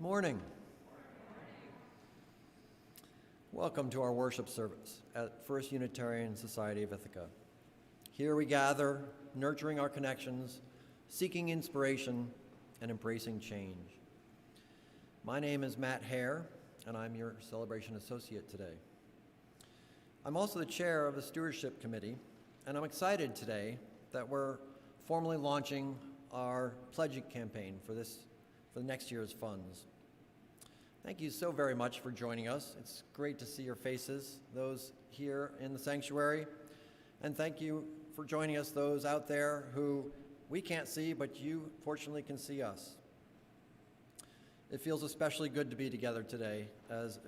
Good morning. Welcome to our worship service at First Unitarian Society of Ithaca. Here we gather, nurturing our connections, seeking inspiration, and embracing change. My name is Matt Hare, and I'm your celebration associate today. I'm also the chair of the Stewardship Committee, and I'm excited today that we're formally launching our pledging campaign for next year's funds. Thank you so very much for joining us. It's great to see your faces, those here in the sanctuary, and thank you for joining us, those out there who we can't see, but you fortunately can see us. It feels especially good to be together today as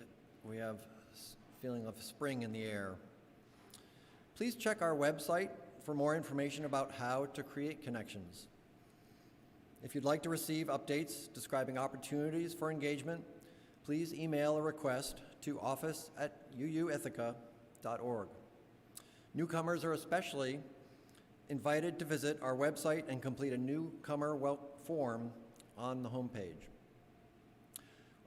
we have a feeling of spring in the air. Please check our website for more information about how to create connections. If you'd like to receive updates describing opportunities for engagement, please email a request to office@uuithaca.org. Newcomers are especially invited to visit our website and complete a newcomer form on the homepage.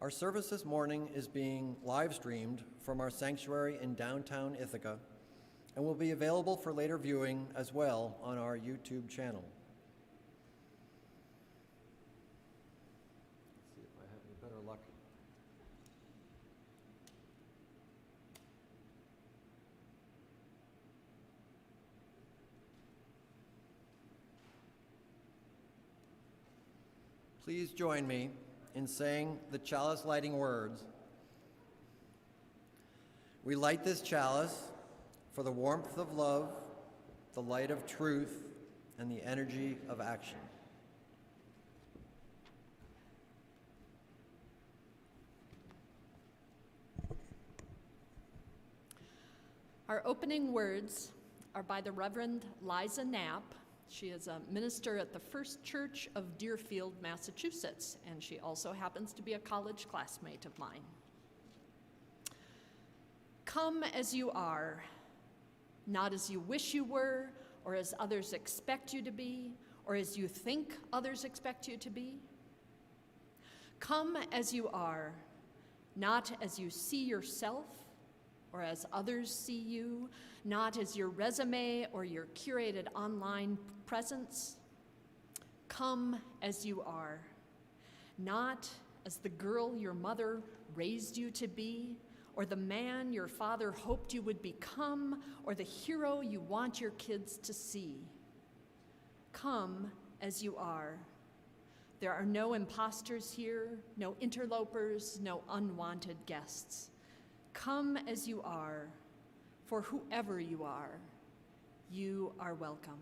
Our service this morning is being live streamed from our sanctuary in downtown Ithaca and will be available for later viewing as well on our YouTube channel. Let's see if I have any better luck. Please join me in saying the chalice lighting words. We light this chalice for the warmth of love, the light of truth, and the energy of action. Our opening words are by the Reverend Liza Knapp. She is a minister at the First Church of Deerfield, Massachusetts, and she also happens to be a college classmate of mine. Come as you are, not as you wish you were, or as others expect you to be, or as you think others expect you to be. Come as you are, not as you see yourself, or as others see you, not as your resume or your curated online presence. Come as you are, not as the girl your mother raised you to be, or the man your father hoped you would become, or the hero you want your kids to see. Come as you are. There are no imposters here, no interlopers, no unwanted guests. Come as you are, for whoever you are welcome.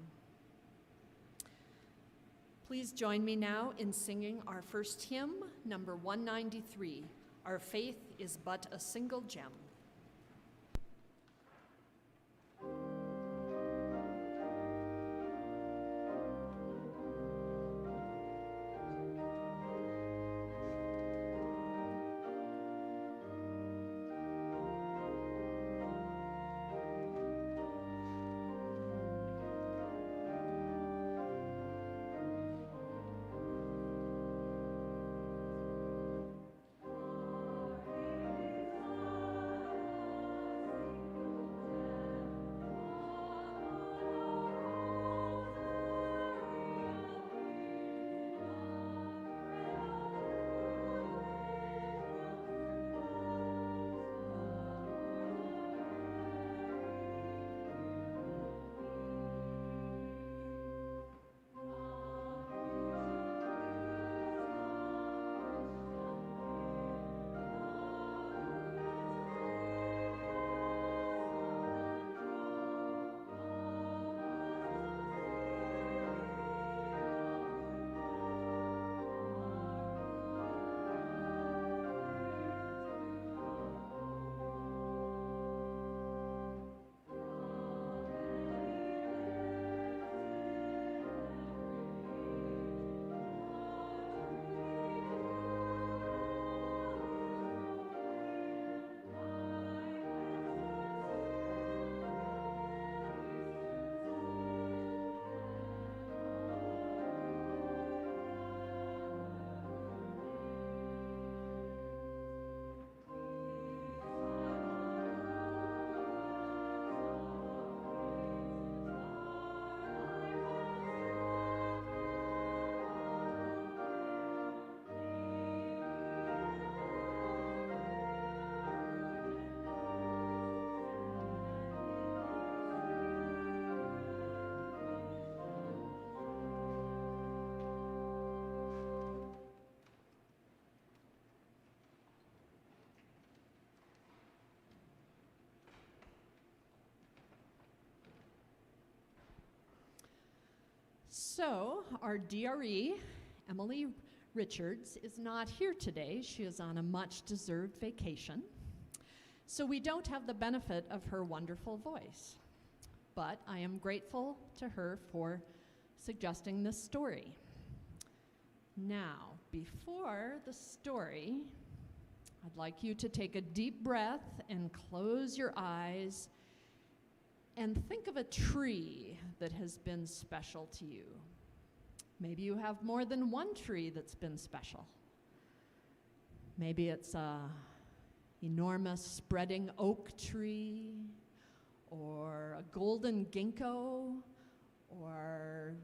Please join me now in singing our first hymn, number 193, Our Faith is But a Single Gem. Our So, our DRE, Emily Richards, is not here today. She is on a much-deserved vacation. So we don't have the benefit of her wonderful voice. But I am grateful to her for suggesting this story. Now, before the story, I'd like you to take a deep breath and close your eyes and think of a tree that has been special to you. Maybe you have more than one tree that's been special. Maybe it's a enormous spreading oak tree, or a golden ginkgo, or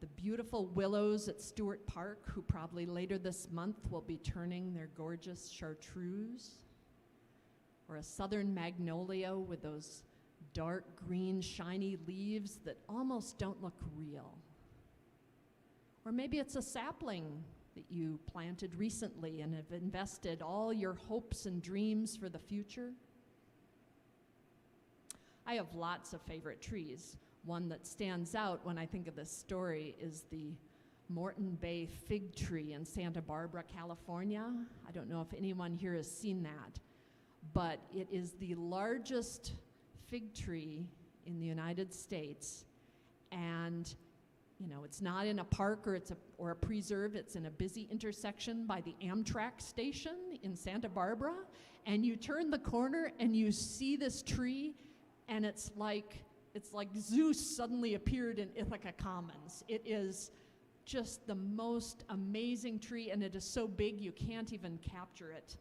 the beautiful willows at Stewart Park, who probably later this month will be turning their gorgeous chartreuse, or a southern magnolia with those dark green shiny leaves that almost don't look real. Or maybe it's a sapling that you planted recently and have invested all your hopes and dreams for the future. I have lots of favorite trees. One that stands out when I think of this story is the Morton Bay Fig Tree in Santa Barbara, California. I don't know if anyone here has seen that, but it is the largest fig tree in the United States, and it's not in a park or a preserve. It's in a busy intersection by the Amtrak station in Santa Barbara, and you turn the corner and you see this tree, and it's like Zeus suddenly appeared in Ithaca Commons. It is just the most amazing tree, and it is so big you can't even capture it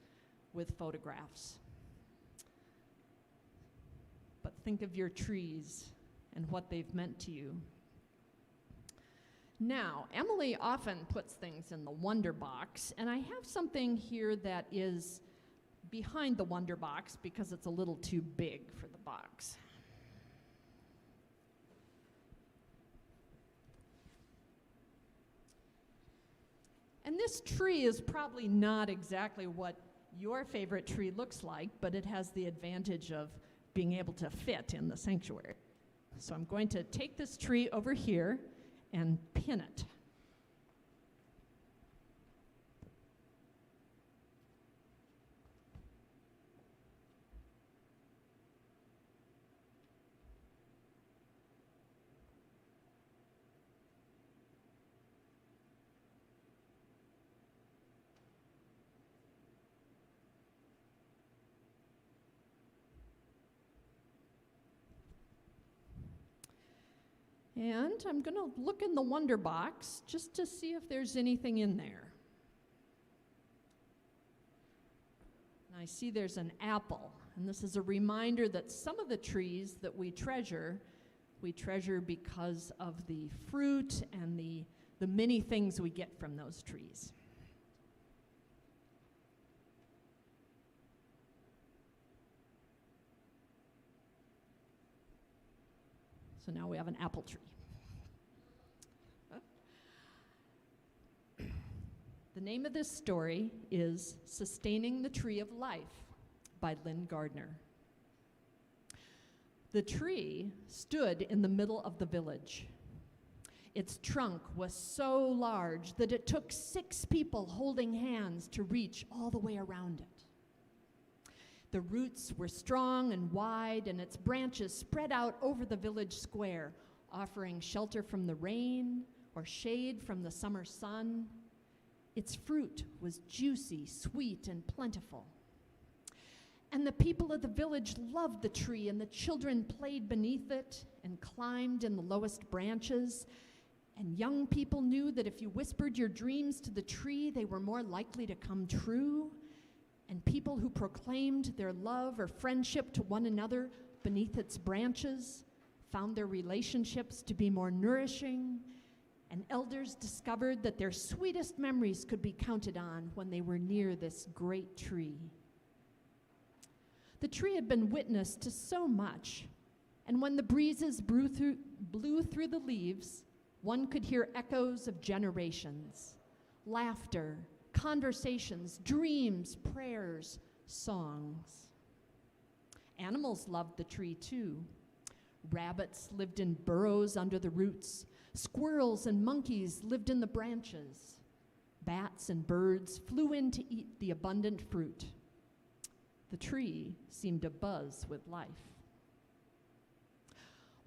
with photographs. But think of your trees and what they've meant to you. Now, Emily often puts things in the Wonder Box, and I have something here that is behind the Wonder Box because it's a little too big for the box. And this tree is probably not exactly what your favorite tree looks like, but it has the advantage of being able to fit in the sanctuary. So I'm going to take this tree over here and pin it. And I'm going to look in the Wonder Box just to see if there's anything in there. And I see there's an apple, and this is a reminder that some of the trees that we treasure because of the fruit and the many things we get from those trees. So now we have an apple tree. The name of this story is Sustaining the Tree of Life by Lynn Gardner. The tree stood in the middle of the village. Its trunk was so large that it took 6 people holding hands to reach all the way around it. The roots were strong and wide, and its branches spread out over the village square, offering shelter from the rain or shade from the summer sun. Its fruit was juicy, sweet, and plentiful. And the people of the village loved the tree, and the children played beneath it and climbed in the lowest branches. And young people knew that if you whispered your dreams to the tree, they were more likely to come true. And people who proclaimed their love or friendship to one another beneath its branches found their relationships to be more nourishing, and elders discovered that their sweetest memories could be counted on when they were near this great tree. The tree had been witness to so much, and when the breezes blew through the leaves, one could hear echoes of generations, laughter, conversations, dreams, prayers, songs. Animals loved the tree too. Rabbits lived in burrows under the roots. Squirrels and monkeys lived in the branches. Bats and birds flew in to eat the abundant fruit. The tree seemed abuzz with life.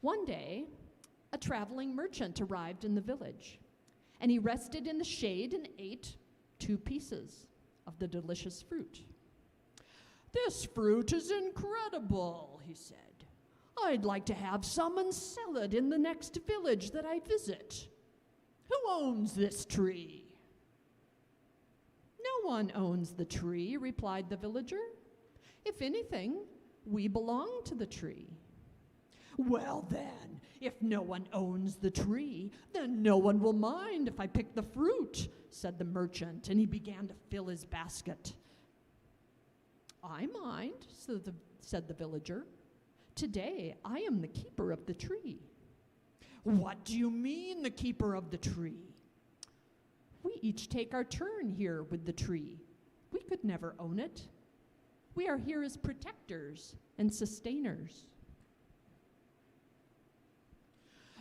One day, a traveling merchant arrived in the village, and he rested in the shade and ate 2 pieces of the delicious fruit. "This fruit is incredible," he said. "I'd like to have some and sell it in the next village that I visit. Who owns this tree?" "No one owns the tree," replied the villager. "If anything, we belong to the tree." "Well then, if no one owns the tree, then no one will mind if I pick the fruit," said the merchant, and he began to fill his basket. "I mind," said the villager. "Today I am the keeper of the tree." "What do you mean, the keeper of the tree?" "We each take our turn here with the tree. We could never own it. We are here as protectors and sustainers."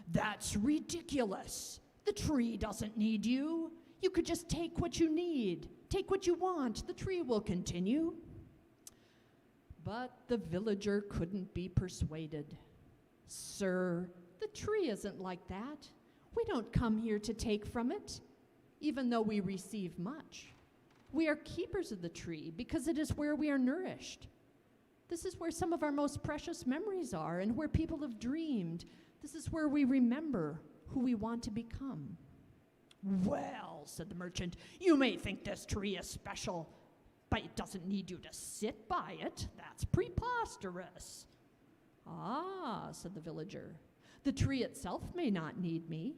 "That's ridiculous. The tree doesn't need you. You could just take what you need, take what you want. The tree will continue." But the villager couldn't be persuaded. "Sir, the tree isn't like that. We don't come here to take from it, even though we receive much. We are keepers of the tree because it is where we are nourished. This is where some of our most precious memories are and where people have dreamed. This is where we remember who we want to become." "Well," said the merchant, "you may think this tree is special, but it doesn't need you to sit by it. That's preposterous." "Ah," said the villager, "the tree itself may not need me,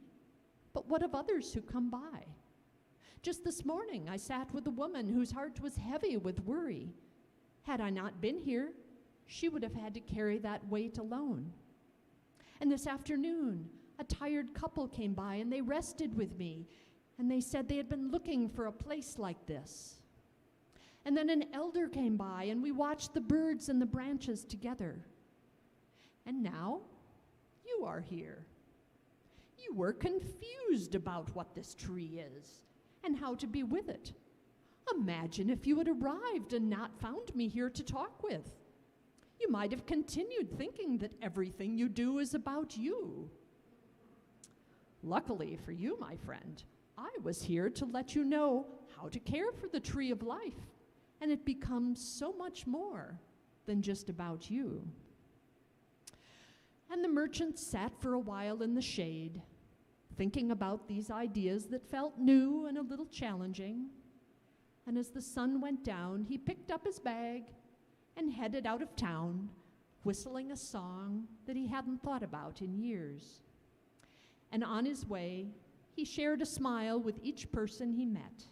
but what of others who come by? Just this morning I sat with a woman whose heart was heavy with worry. Had I not been here, she would have had to carry that weight alone. And this afternoon, a tired couple came by and they rested with me, and they said they had been looking for a place like this. And then an elder came by and we watched the birds and the branches together. And now you are here. You were confused about what this tree is and how to be with it. Imagine if you had arrived and not found me here to talk with. You might have continued thinking that everything you do is about you. Luckily for you, my friend, I was here to let you know how to care for the tree of life, and it becomes so much more than just about you." And the merchant sat for a while in the shade, thinking about these ideas that felt new and a little challenging. And as the sun went down, he picked up his bag and headed out of town, whistling a song that he hadn't thought about in years. And on his way, he shared a smile with each person he met.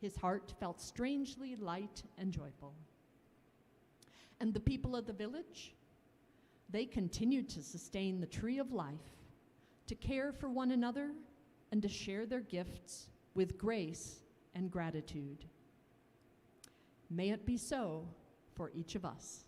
His heart felt strangely light and joyful. And the people of the village, they continued to sustain the tree of life, to care for one another, and to share their gifts with grace and gratitude. May it be so for each of us.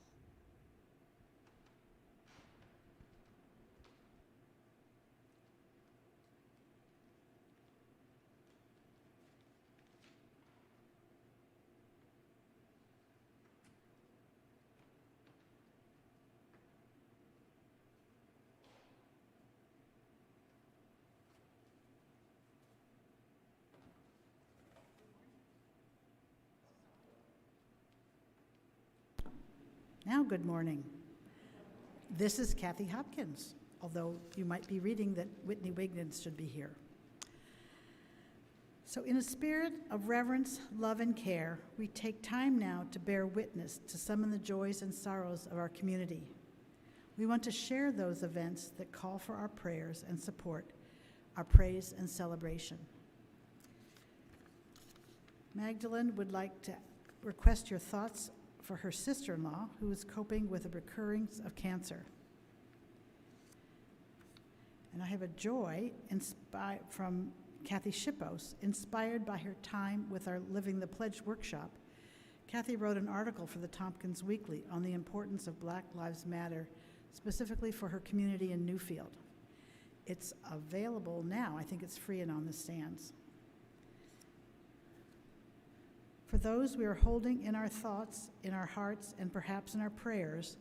Now, good morning. This is Kathy Hopkins, although you might be reading that Whitney Wiggins should be here. So in a spirit of reverence, love, and care, we take time now to bear witness to some of the joys and sorrows of our community. We want to share those events that call for our prayers and support, our praise and celebration. Magdalen would like to request your thoughts for her sister-in-law, who is coping with a recurrence of cancer. And I have a joy from Kathy Shippos, inspired by her time with our Living the Pledge workshop. Kathy wrote an article for the Tompkins Weekly on the importance of Black Lives Matter, specifically for her community in Newfield. It's available now. I think it's free and on the stands. For those we are holding in our thoughts, in our hearts, and perhaps in our prayers,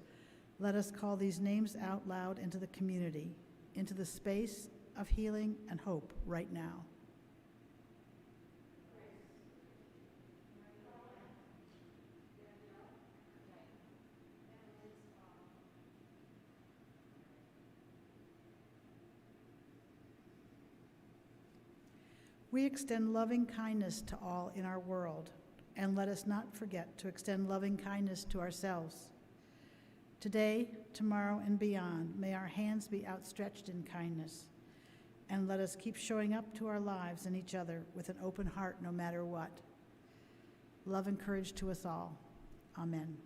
let us call these names out loud into the community, into the space of healing and hope right now. We extend loving kindness to all in our world, and let us not forget to extend loving kindness to ourselves. Today, tomorrow, and beyond, may our hands be outstretched in kindness, and let us keep showing up to our lives and each other with an open heart no matter what. Love and courage to us all. Amen.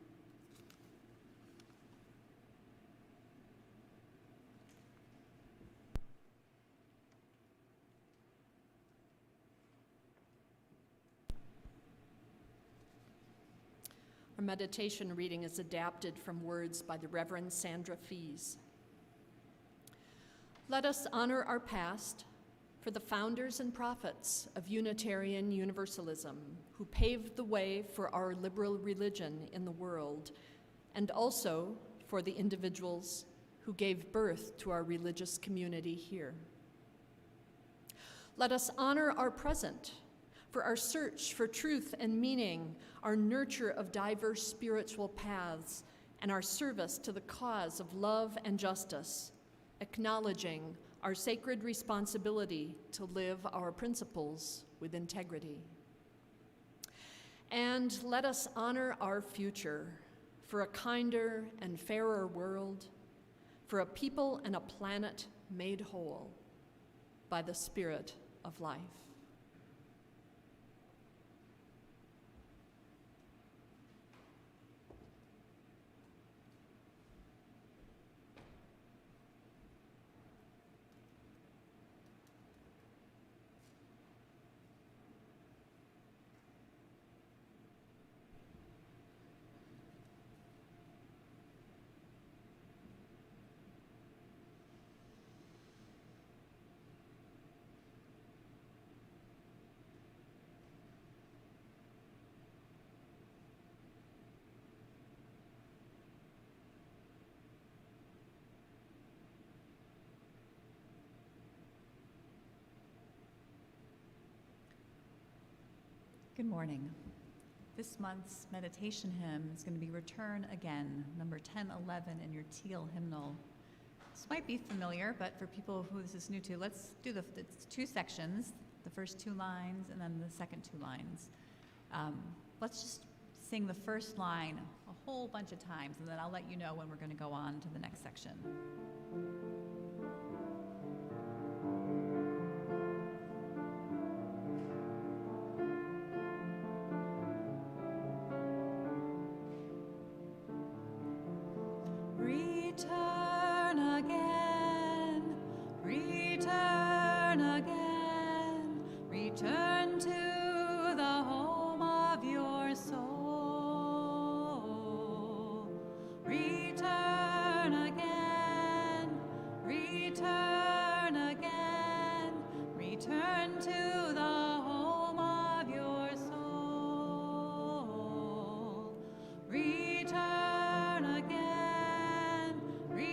Our meditation reading is adapted from words by the Reverend Sandra Fees. Let us honor our past for the founders and prophets of Unitarian Universalism who paved the way for our liberal religion in the world, and also for the individuals who gave birth to our religious community here. Let us honor our present for our search for truth and meaning, our nurture of diverse spiritual paths, and our service to the cause of love and justice, acknowledging our sacred responsibility to live our principles with integrity. And let us honor our future for a kinder and fairer world, for a people and a planet made whole by the Spirit of life. Good morning. This month's meditation hymn is going to be Return Again, number 1011 in your teal hymnal. This might be familiar, but for people who this is new to, let's do it's two sections, the first two lines and then the second two lines. Let's just sing the first line a whole bunch of times, and then I'll let you know when we're going to go on to the next section. Return again, return again, return to the home of your soul. Return again, return again, return to the home of your soul. Return again, return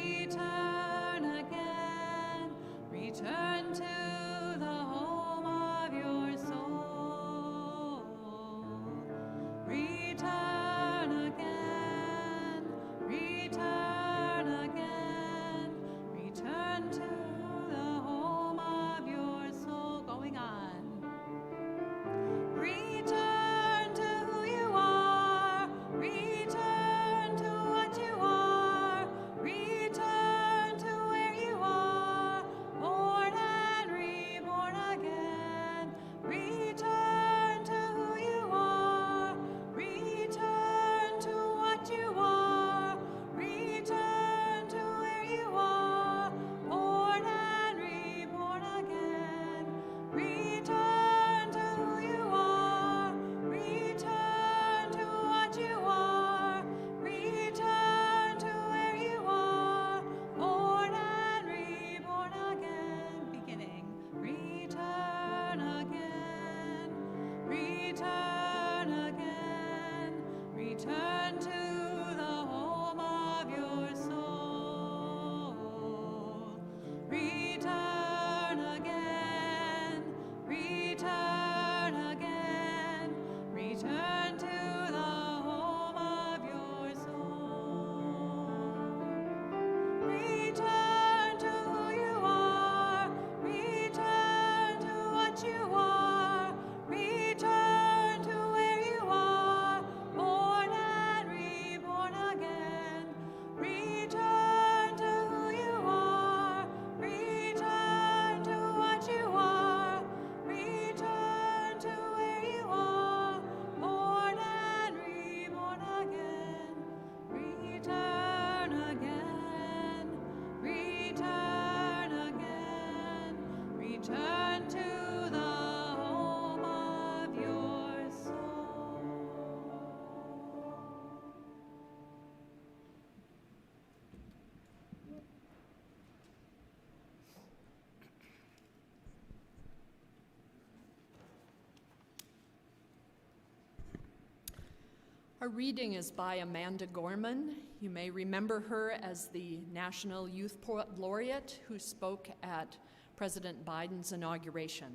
Our reading is by Amanda Gorman. You may remember her as the National Youth Poet Laureate who spoke at President Biden's inauguration.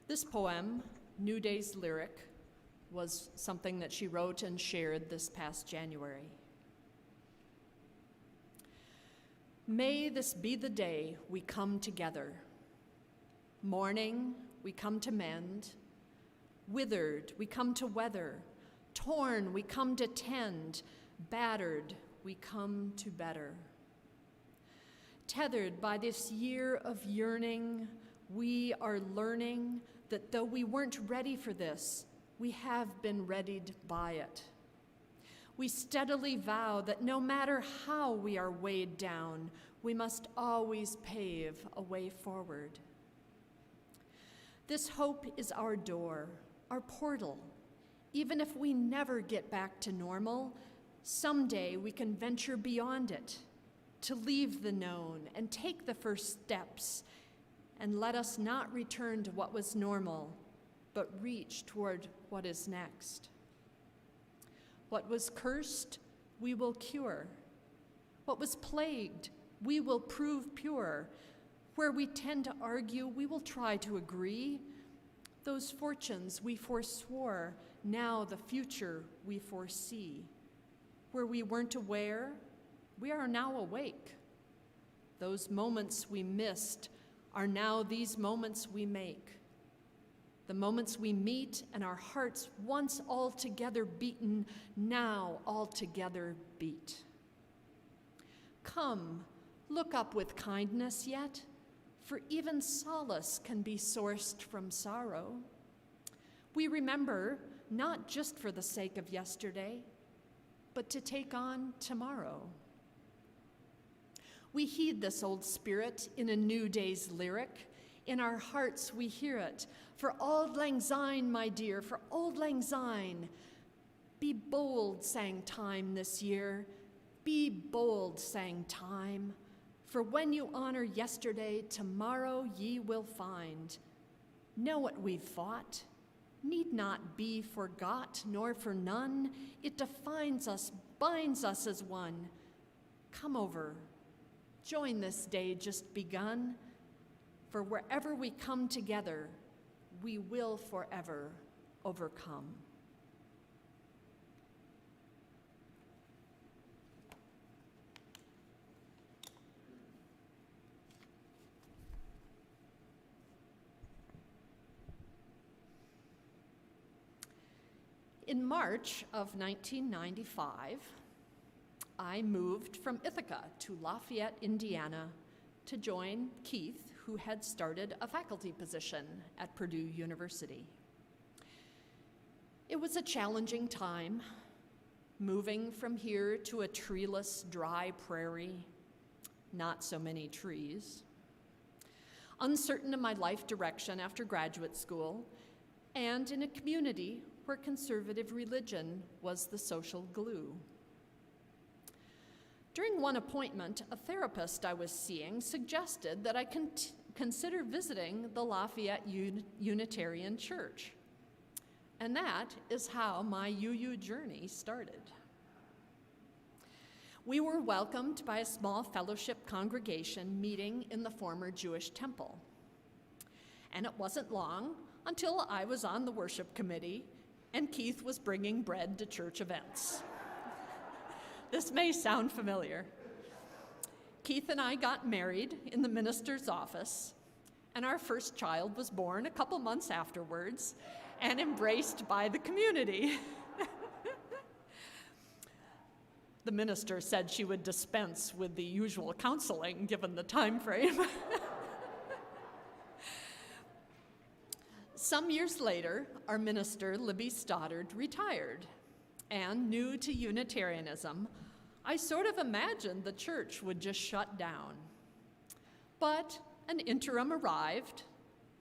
This poem, New Day's Lyric, was something that she wrote and shared this past January. May this be the day we come together. Mourning, we come to mend. Withered, we come to weather. Torn, we come to tend. Battered, we come to better. Tethered by this year of yearning, we are learning that though we weren't ready for this, we have been readied by it. We steadily vow that no matter how we are weighed down, we must always pave a way forward. This hope is our door, our portal. Even if we never get back to normal, someday we can venture beyond it, to leave the known and take the first steps, and let us not return to what was normal, but reach toward what is next. What was cursed, we will cure. What was plagued, we will prove pure. Where we tend to argue, we will try to agree. Those fortunes we forswore, now the future we foresee. Where we weren't aware, we are now awake. Those moments we missed are now these moments we make. The moments we meet and our hearts once altogether beaten, now altogether beat. Come, look up with kindness yet, for even solace can be sourced from sorrow. We remember not just for the sake of yesterday, but to take on tomorrow. We heed this old spirit in a new day's lyric. In our hearts we hear it. For auld lang syne, my dear, for auld lang syne. Be bold, sang time this year. Be bold, sang time. For when you honor yesterday, tomorrow ye will find. Know what we've fought. Need not be forgot, nor for none. It defines us, binds us as one. Come over. Join this day just begun, for wherever we come together, we will forever overcome. In March of 1995, I moved from Ithaca to Lafayette, Indiana, to join Keith, who had started a faculty position at Purdue University. It was a challenging time, moving from here to a treeless, dry prairie, not so many trees, uncertain of my life direction after graduate school, and in a community where conservative religion was the social glue. During one appointment, a therapist I was seeing suggested that I consider visiting the Lafayette Unitarian Church. And that is how my UU journey started. We were welcomed by a small fellowship congregation meeting in the former Jewish temple. And it wasn't long until I was on the worship committee and Keith was bringing bread to church events. This may sound familiar. Keith and I got married in the minister's office, and our first child was born a couple months afterwards and embraced by the community. The minister said she would dispense with the usual counseling given the time frame. Some years later, our minister, Libby Stoddard, retired. And new to Unitarianism, I sort of imagined the church would just shut down. But an interim arrived.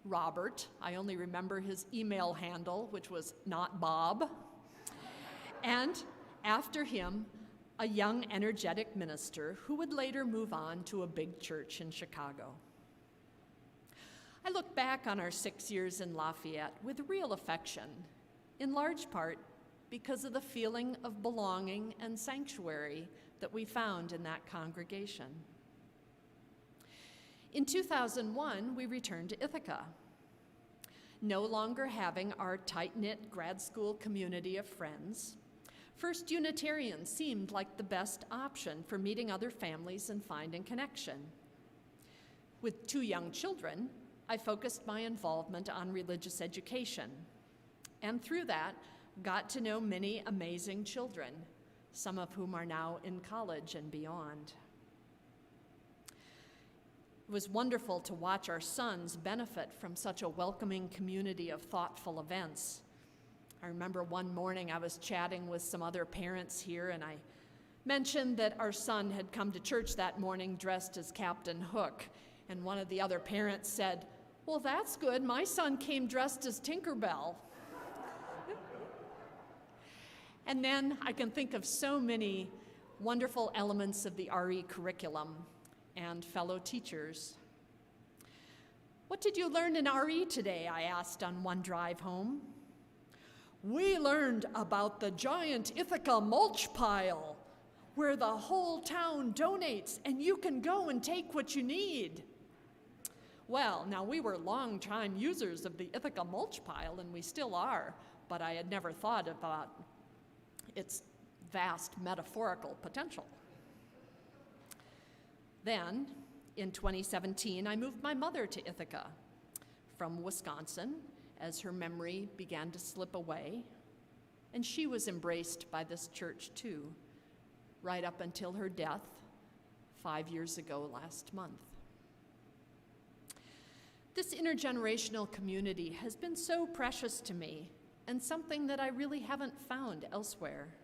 Robert, I only remember his email handle, which was not Bob. And after him, a young, energetic minister who would later move on to a big church in Chicago. I look back on our 6 years in Lafayette with real affection, in large part because of the feeling of belonging and sanctuary that we found in that congregation. In 2001, we returned to Ithaca. No longer having our tight-knit grad school community of friends, First Unitarian seemed like the best option for meeting other families and finding connection. With 2 young children, I focused my involvement on religious education, and through that, got to know many amazing children, some of whom are now in college and beyond. It was wonderful to watch our sons benefit from such a welcoming community of thoughtful events. I remember one morning I was chatting with some other parents here, and I mentioned that our son had come to church that morning dressed as Captain Hook, and one of the other parents said, "Well, that's good. My son came dressed as Tinkerbell." And then I can think of so many wonderful elements of the RE curriculum and fellow teachers. "What did you learn in RE today?" I asked on one drive home. "We learned about the giant Ithaca mulch pile, where the whole town donates and you can go and take what you need." Well, now we were long-time users of the Ithaca mulch pile, and we still are, but I had never thought about its vast metaphorical potential. Then, in 2017, I moved my mother to Ithaca from Wisconsin as her memory began to slip away, and she was embraced by this church too, right up until her death 5 years ago last month. This intergenerational community has been so precious to me, and something that I really haven't found elsewhere.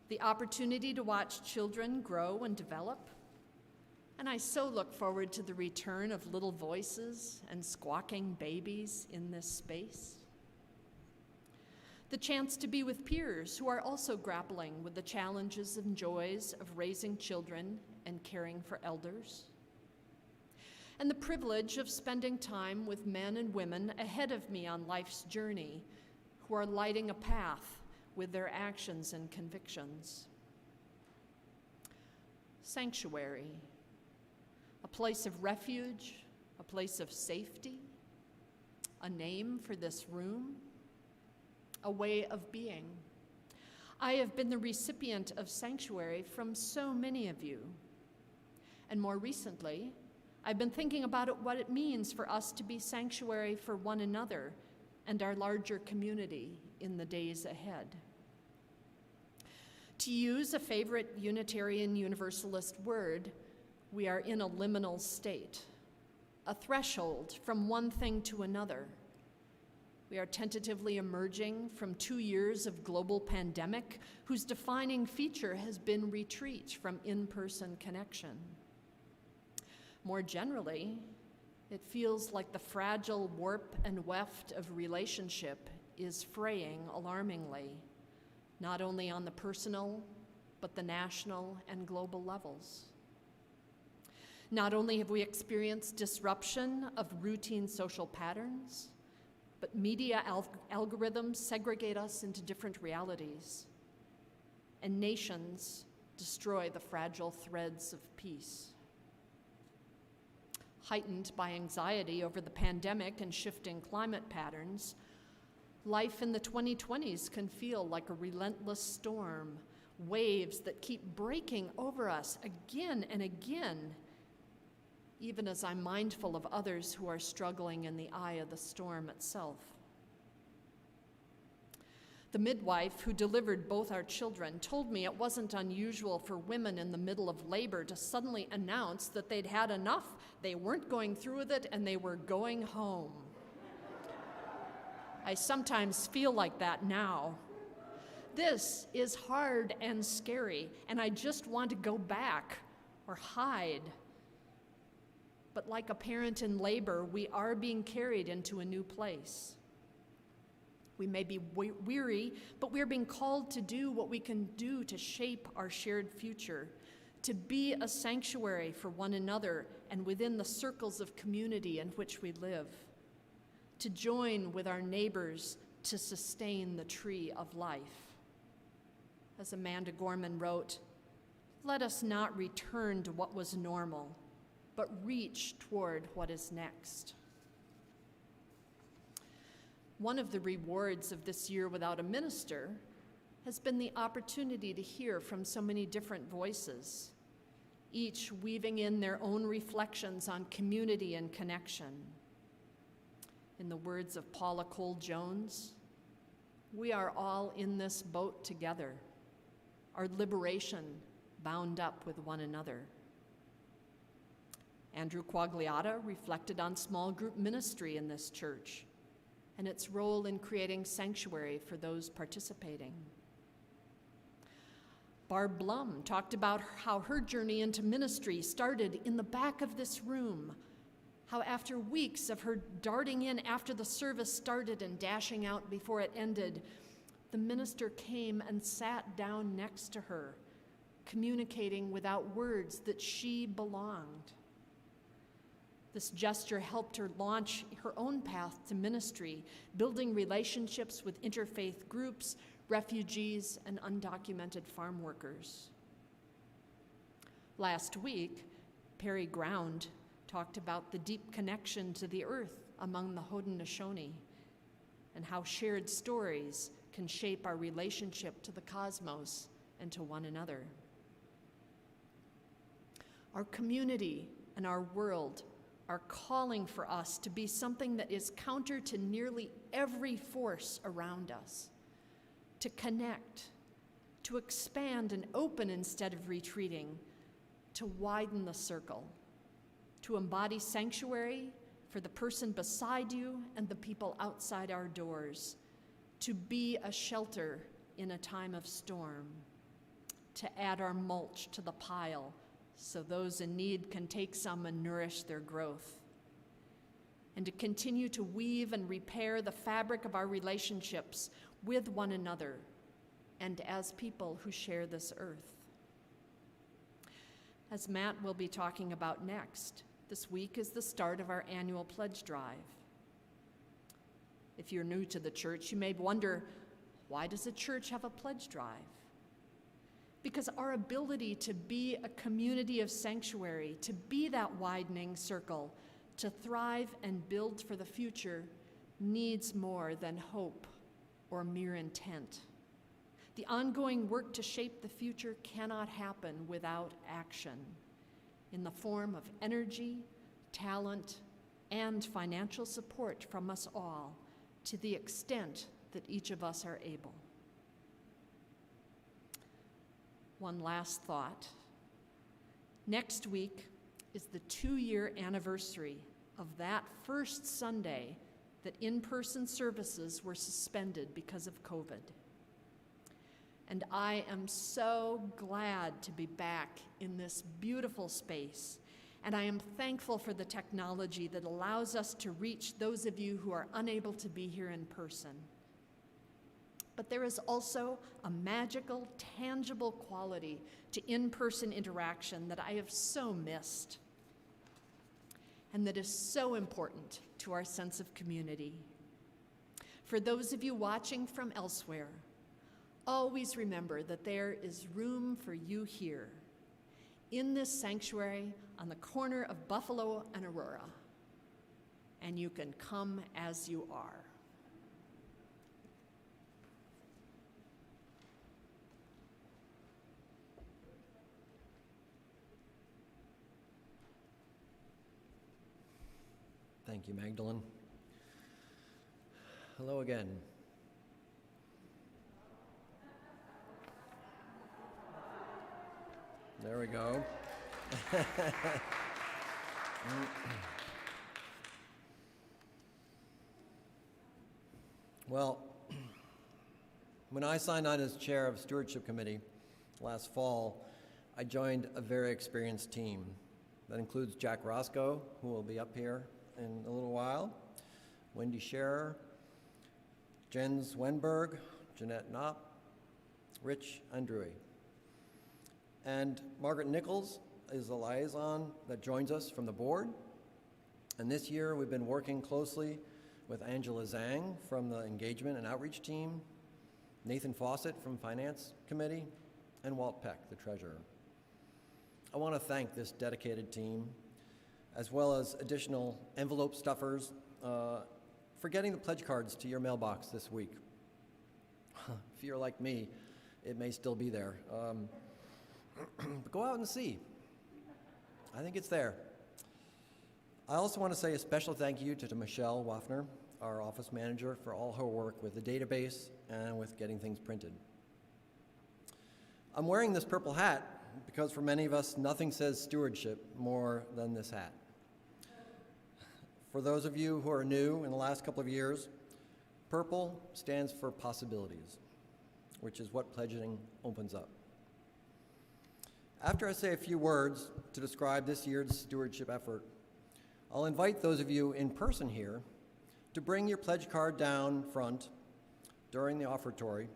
The opportunity to watch children grow and develop, and I so look forward to the return of little voices and squawking babies in this space. The chance to be with peers who are also grappling with the challenges and joys of raising children and caring for elders. And the privilege of spending time with men and women ahead of me on life's journey who are lighting a path with their actions and convictions. Sanctuary, a place of refuge, a place of safety, a name for this room, a way of being. I have been the recipient of sanctuary from so many of you. And more recently, I've been thinking about what it means for us to be sanctuary for one another and our larger community in the days ahead. To use a favorite Unitarian Universalist word, we are in a liminal state, a threshold from one thing to another. We are tentatively emerging from 2 years of global pandemic, whose defining feature has been retreat from in-person connection. More generally, it feels like the fragile warp and weft of relationship is fraying alarmingly, not only on the personal, but the national and global levels. Not only have we experienced disruption of routine social patterns, but media algorithms segregate us into different realities, and nations destroy the fragile threads of peace. Heightened by anxiety over the pandemic and shifting climate patterns, life in the 2020s can feel like a relentless storm, waves that keep breaking over us again and again, even as I'm mindful of others who are struggling in the eye of the storm itself. The midwife who delivered both our children told me it wasn't unusual for women in the middle of labor to suddenly announce that they'd had enough, they weren't going through with it, and they were going home. I sometimes feel like that now. This is hard and scary, and I just want to go back or hide. But like a parent in labor, we are being carried into a new place. We may be weary, but we're being called to do what we can do to shape our shared future, to be a sanctuary for one another and within the circles of community in which we live, to join with our neighbors to sustain the tree of life. As Amanda Gorman wrote, let us not return to what was normal, but reach toward what is next. One of the rewards of this year without a minister has been the opportunity to hear from so many different voices, each weaving in their own reflections on community and connection. In the words of Paula Cole-Jones, we are all in this boat together, our liberation bound up with one another. Andrew Quagliata reflected on small group ministry in this church and its role in creating sanctuary for those participating. Barb Blum talked about how her journey into ministry started in the back of this room, how after weeks of her darting in after the service started and dashing out before it ended, the minister came and sat down next to her, communicating without words that she belonged. This gesture helped her launch her own path to ministry, building relationships with interfaith groups, refugees, and undocumented farm workers. Last week, Perry Ground talked about the deep connection to the earth among the Haudenosaunee and how shared stories can shape our relationship to the cosmos and to one another. Our community and our world are calling for us to be something that is counter to nearly every force around us, to connect, to expand and open instead of retreating, to widen the circle, to embody sanctuary for the person beside you and the people outside our doors, to be a shelter in a time of storm, to add our mulch to the pile so those in need can take some and nourish their growth, and to continue to weave and repair the fabric of our relationships with one another and as people who share this earth. As Matt will be talking about next, this week is the start of our annual pledge drive. If you're new to the church, you may wonder, why does a church have a pledge drive? Because our ability to be a community of sanctuary, to be that widening circle, to thrive and build for the future, needs more than hope or mere intent. The ongoing work to shape the future cannot happen without action in the form of energy, talent, and financial support from us all to the extent that each of us are able. One last thought. Next week is the 2-year anniversary of that first Sunday that in-person services were suspended because of COVID. And I am so glad to be back in this beautiful space, and I am thankful for the technology that allows us to reach those of you who are unable to be here in person. But there is also a magical, tangible quality to in-person interaction that I have so missed, and that is so important to our sense of community. For those of you watching from elsewhere, always remember that there is room for you here, in this sanctuary on the corner of Buffalo and Aurora, and you can come as you are. Thank you, Magdalen. Hello again. There we go. Well, when I signed on as chair of Stewardship Committee last fall, I joined a very experienced team. That includes Jack Roscoe, who will be up here in a little while, Wendy Scherer, Jens Wenberg, Jeanette Knopp, Rich Andrewy. And Margaret Nichols is a liaison that joins us from the board. And this year we've been working closely with Angela Zhang from the Engagement and Outreach team, Nathan Fawcett from Finance Committee, and Walt Peck, the treasurer. I want to thank this dedicated team, as well as additional envelope stuffers, for getting the pledge cards to your mailbox this week. If you're like me, it may still be there. But go out and see. I think it's there. I also want to say a special thank you to Michelle Waffner, our office manager, for all her work with the database and with getting things printed. I'm wearing this purple hat because for many of us, nothing says stewardship more than this hat. For those of you who are new in the last couple of years, purple stands for possibilities, which is what pledging opens up. After I say a few words to describe this year's stewardship effort, I'll invite those of you in person here to bring your pledge card down front during the offertory,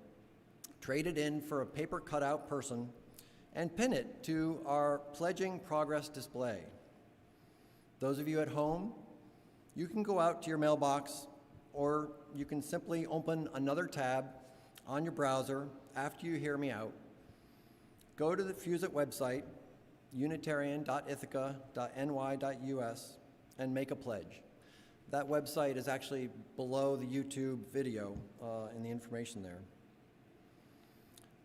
trade it in for a paper cutout person, and pin it to our Pledging Progress display. Those of you at home, you can go out to your mailbox, or you can simply open another tab on your browser after you hear me out. Go to the FUSIT website, unitarian.ithaca.ny.us, and make a pledge. That website is actually below the YouTube video in the information there.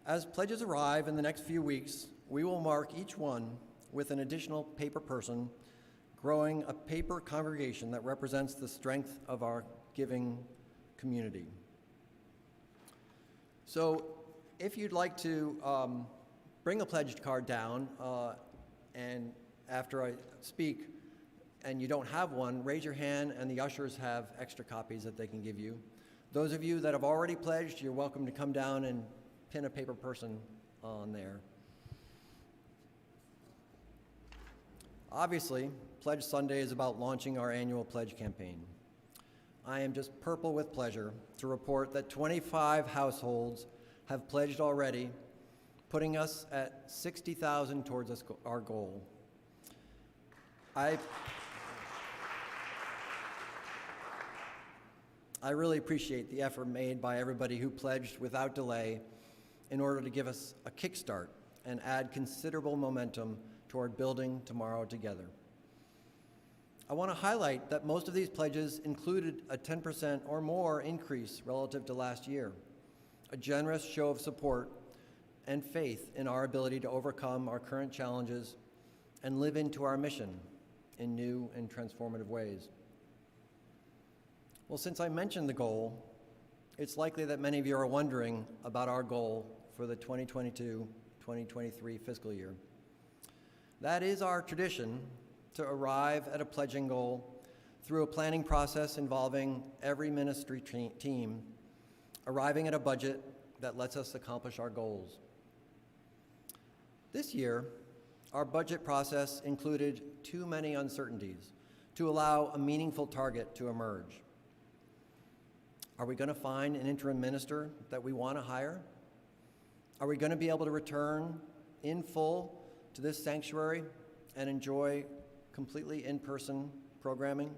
As pledges arrive in the next few weeks, we will mark each one with an additional paper person, growing a paper congregation that represents the strength of our giving community. So if you'd like to bring a pledge card down, and after I speak, and you don't have one, raise your hand and the ushers have extra copies that they can give you. Those of you that have already pledged, you're welcome to come down and pin a paper person on there. Obviously, Pledge Sunday is about launching our annual pledge campaign. I am just purple with pleasure to report that 25 households have pledged already, putting us at 60,000 towards our goal. I really appreciate the effort made by everybody who pledged without delay in order to give us a kickstart and add considerable momentum toward building tomorrow together. I want to highlight that most of these pledges included a 10% or more increase relative to last year, a generous show of support and faith in our ability to overcome our current challenges and live into our mission in new and transformative ways. Well, since I mentioned the goal, it's likely that many of you are wondering about our goal for the 2022-2023 fiscal year. That is our tradition, to arrive at a pledging goal through a planning process involving every ministry team, arriving at a budget that lets us accomplish our goals. This year, our budget process included too many uncertainties to allow a meaningful target to emerge. Are we going to find an interim minister that we want to hire? Are we going to be able to return in full to this sanctuary and enjoy completely in-person programming?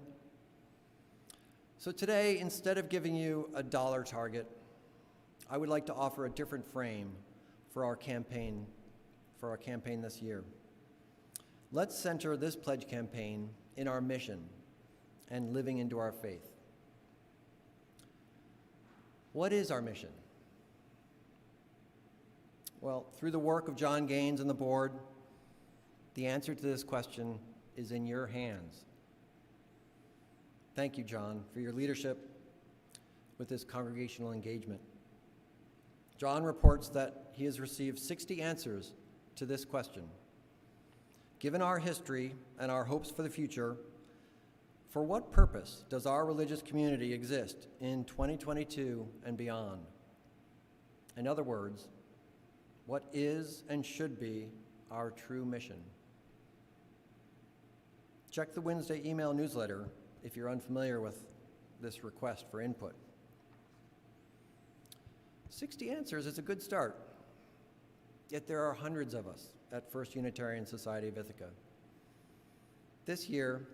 So today, instead of giving you a dollar target, I would like to offer a different frame for our campaign this year. Let's center this pledge campaign in our mission and living into our faith. What is our mission? Well, through the work of John Gaines and the board, the answer to this question is in your hands. Thank you, John, for your leadership with this congregational engagement. John reports that he has received 60 answers to this question. Given our history and our hopes for the future, for what purpose does our religious community exist in 2022 and beyond? In other words, what is and should be our true mission? Check the Wednesday email newsletter if you're unfamiliar with this request for input. 60 answers is a good start, yet there are hundreds of us at First Unitarian Society of Ithaca. This year,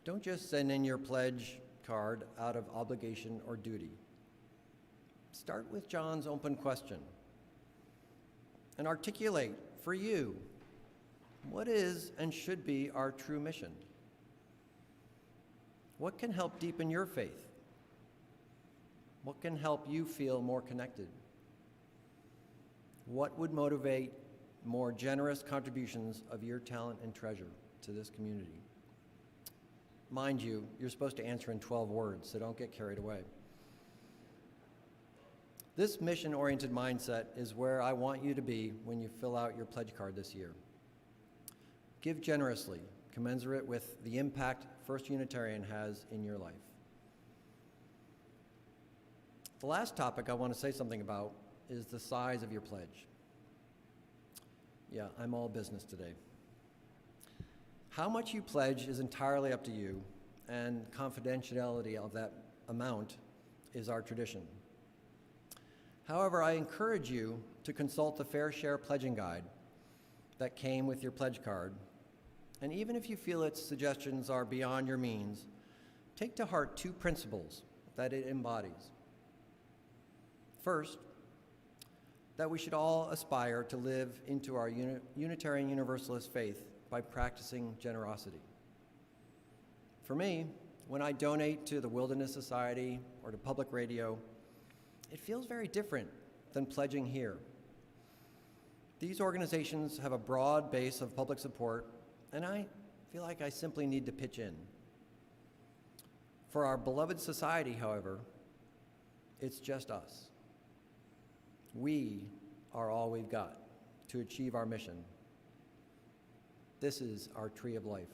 don't just send in your pledge card out of obligation or duty. Start with John's open question and articulate for you what is and should be our true mission. What can help deepen your faith? What can help you feel more connected? What would motivate more generous contributions of your talent and treasure to this community? Mind you, you're supposed to answer in 12 words, so don't get carried away. This mission-oriented mindset is where I want you to be when you fill out your pledge card this year. Give generously, commensurate with the impact First Unitarian has in your life. The last topic I want to say something about is the size of your pledge. Yeah, I'm all business today. How much you pledge is entirely up to you, and confidentiality of that amount is our tradition. However, I encourage you to consult the Fair Share Pledging Guide that came with your pledge card, and even if you feel its suggestions are beyond your means, take to heart two principles that it embodies. First, that we should all aspire to live into our Unitarian Universalist faith by practicing generosity. For me, when I donate to the Wilderness Society or to public radio, it feels very different than pledging here. These organizations have a broad base of public support, and I feel like I simply need to pitch in. For our beloved society, however, it's just us. We are all we've got to achieve our mission. This is our tree of life.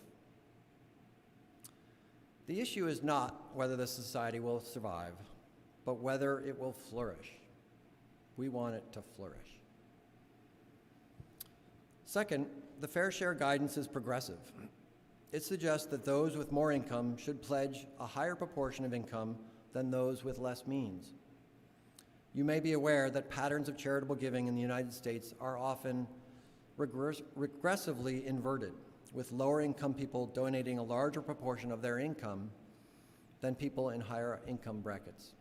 The issue is not whether the society will survive, but whether it will flourish. We want it to flourish. Second, the Fair Share guidance is progressive. It suggests that those with more income should pledge a higher proportion of income than those with less means. You may be aware that patterns of charitable giving in the United States are often regressively inverted, with lower income people donating a larger proportion of their income than people in higher income brackets.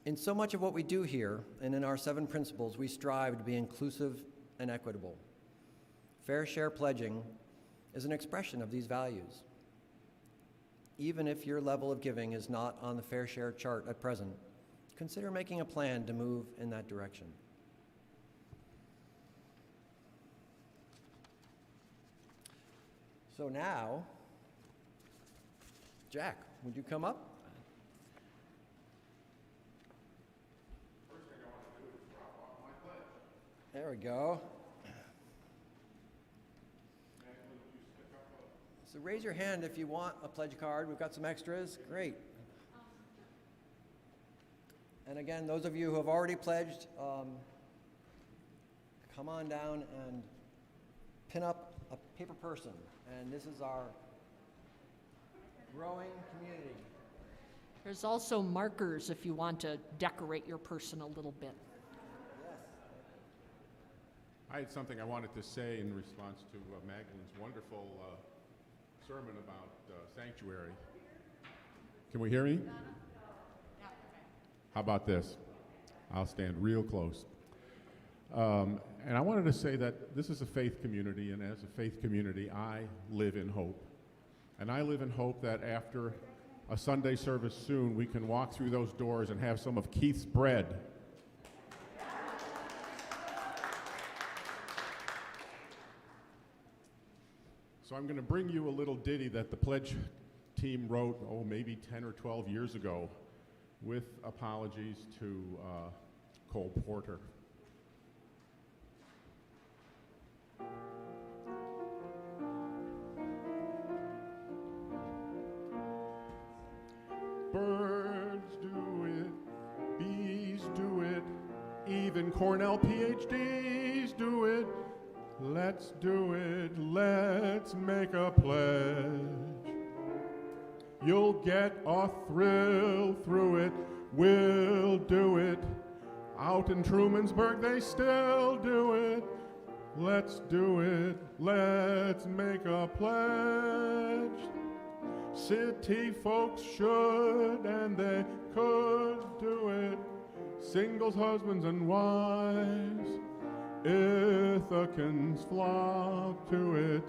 In so much of what we do here and in our 7 principles, we strive to be inclusive and equitable. Fair Share pledging is an expression of these values. Even if your level of giving is not on the Fair Share chart at present, consider making a plan to move in that direction. So now, Jack, would you come up? First thing I want to do is drop off my pledge. There we go. Magdalen, would you stick up So raise your hand if you want a pledge card. We've got some extras. Great. And again, those of you who have already pledged, come on down and pin up a paper person. And this is our growing community. There's also markers if you want to decorate your person a little bit. Yes. I had something I wanted to say in response to Magdalen's wonderful sermon about sanctuary. Can we hear me? How about this? I'll stand real close. And I wanted to say that this is a faith community, and as a faith community, I live in hope. And I live in hope that after a Sunday service soon, we can walk through those doors and have some of Keith's bread. So I'm going to bring you a little ditty that the pledge team wrote, maybe 10 or 12 years ago, with apologies to Cole Porter. Birds do it, bees do it, even Cornell PhDs do it. Let's do it, let's make a pledge. You'll get a thrill through it, we'll do it. Out in Trumansburg they still do it. Let's do it, let's make a pledge. City folks should and they could do it. Singles, husbands, and wives, Ithacans flock to it.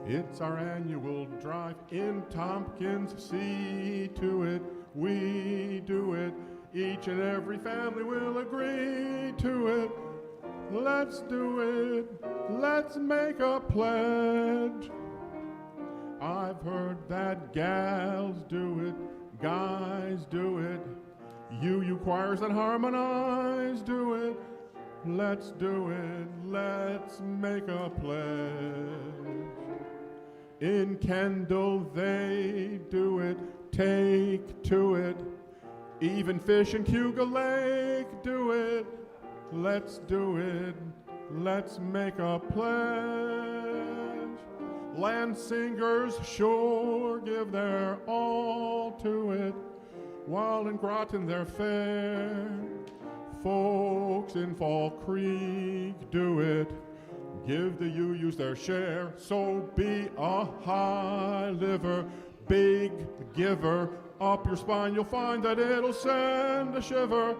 It's our annual drive in Tompkins. See to it, we do it. Each and every family will agree to it. Let's do it, let's make a pledge. I've heard that gals do it, guys do it. You choirs that harmonize do it. Let's do it, let's make a pledge. In Kendall they do it, take to it. Even fish in Cuga Lake do it. Let's do it, let's make a pledge. Lansingers sure give their all to it, while in Groton they're fair. Folks in Fall Creek do it, give the UUs their share. So be a high liver, big giver. Up your spine you'll find that it'll send a shiver.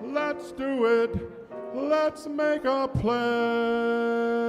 Let's do it, let's make a pledge.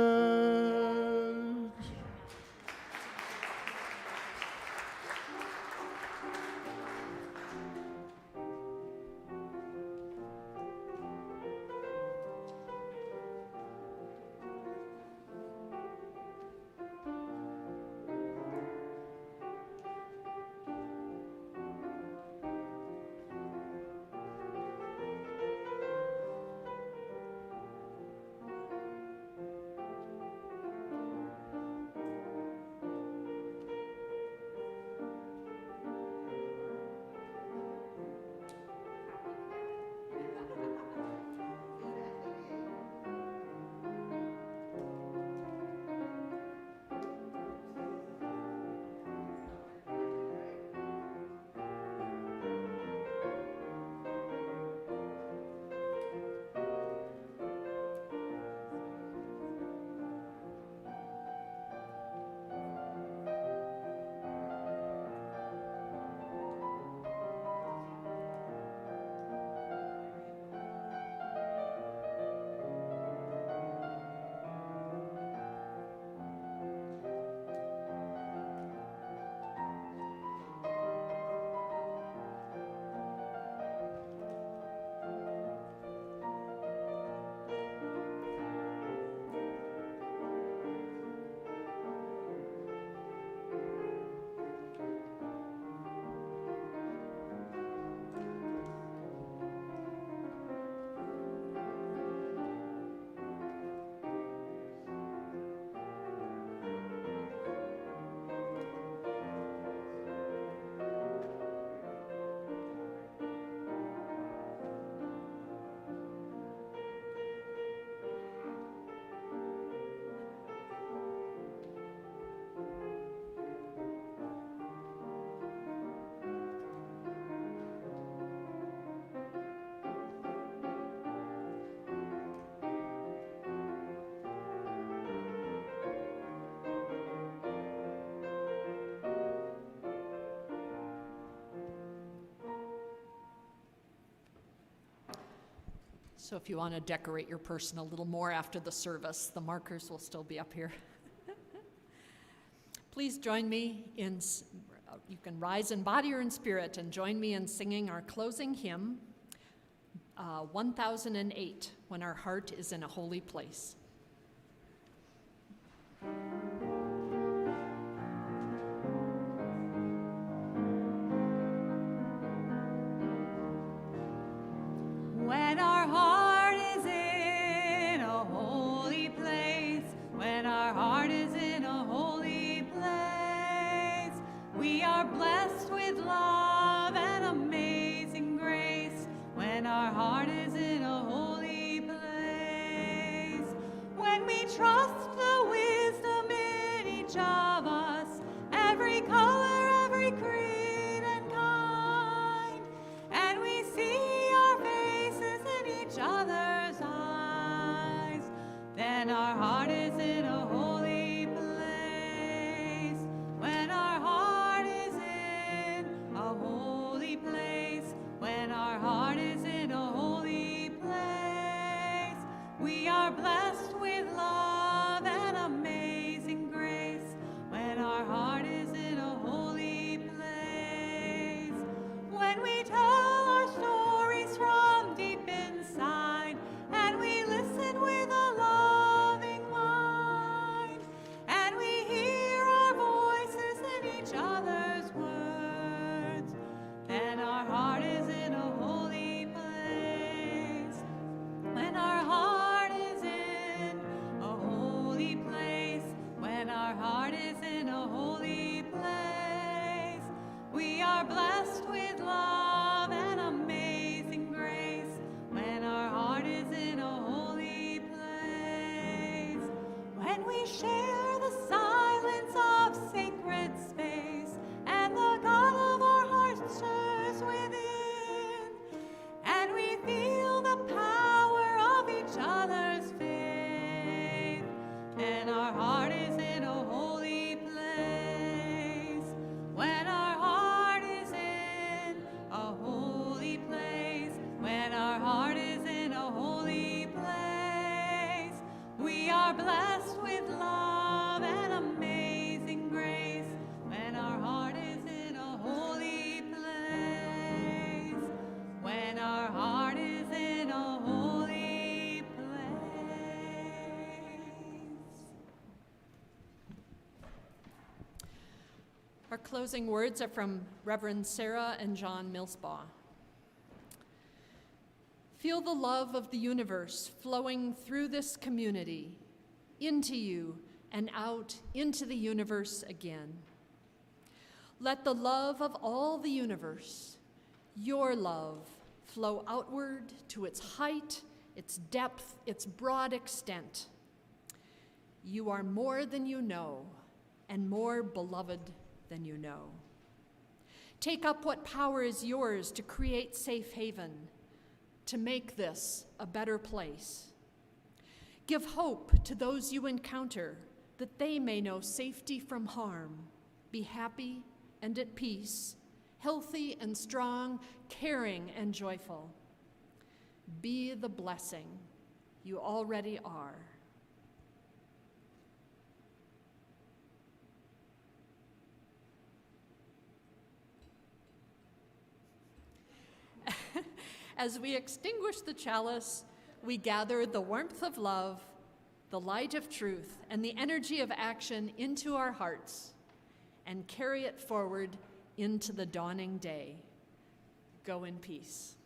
So if you want to decorate your person a little more after the service, the markers will still be up here. Please join me in, you can rise in body or in spirit and join me in singing our closing hymn, 1008, When Our Heart is in a Holy Place. When our heart is in a holy place, when our heart is in a holy place, we are blessed with love and amazing grace. When our heart is in a holy place, when we trust the wisdom in each of us, every color, every creed and kind, and we see each other's eyes, then our heart is in a holy place. When our heart is are blessed with love and amazing grace when our heart is in a holy place. When we share the silence of sacred space and the God of our hearts stirs within, and we feel the power of each other's faith, then our heart is in a holy place. When our heart is in a holy place, when our heart is in a holy place, we are blessed with love and amazing grace. When our heart is in a holy place, when our heart is in a holy place. Our closing words are from Reverend Sarah and John Millsbaugh. Feel the love of the universe flowing through this community, into you and out into the universe again. Let the love of all the universe, your love, flow outward to its height, its depth, its broad extent. You are more than you know, and more beloved than you know. Take up what power is yours to create safe haven, to make this a better place. Give hope to those you encounter, that they may know safety from harm, be happy and at peace, healthy and strong, caring and joyful. Be the blessing you already are. As we extinguish the chalice, we gather the warmth of love, the light of truth, and the energy of action into our hearts and carry it forward into the dawning day. Go in peace.